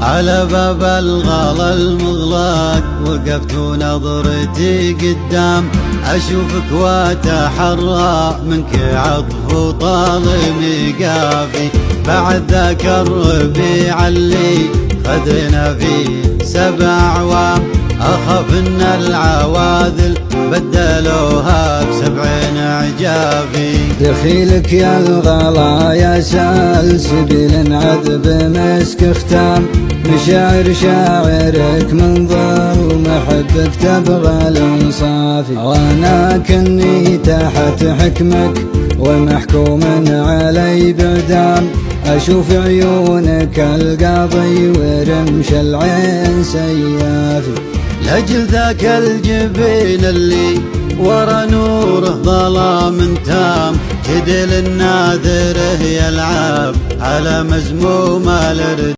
على باب الغلا المغلق وقفت ونظرتي قدام، أشوفك وأتحرى منك عطف وطالب قافي. بعد ذاك الربيع اللي خذنا فيه 7 أعوام، أخاف إن العواذل بدلوها ب7 عجافي. دخيلك يا الغلا يا سلسبيل عذب مسك ختام، مشاعر شاعرك منظر ومحبك تبغى الانصافي. وانا كني تحت حكمك ومحكوم علي بعدام، أشوف عيونك القاضي ورمش العين سيافي. لأجل ذاك الجبين اللي ورا نوره ظلام تام، جدل الناذره يلعب على مزموم الرد.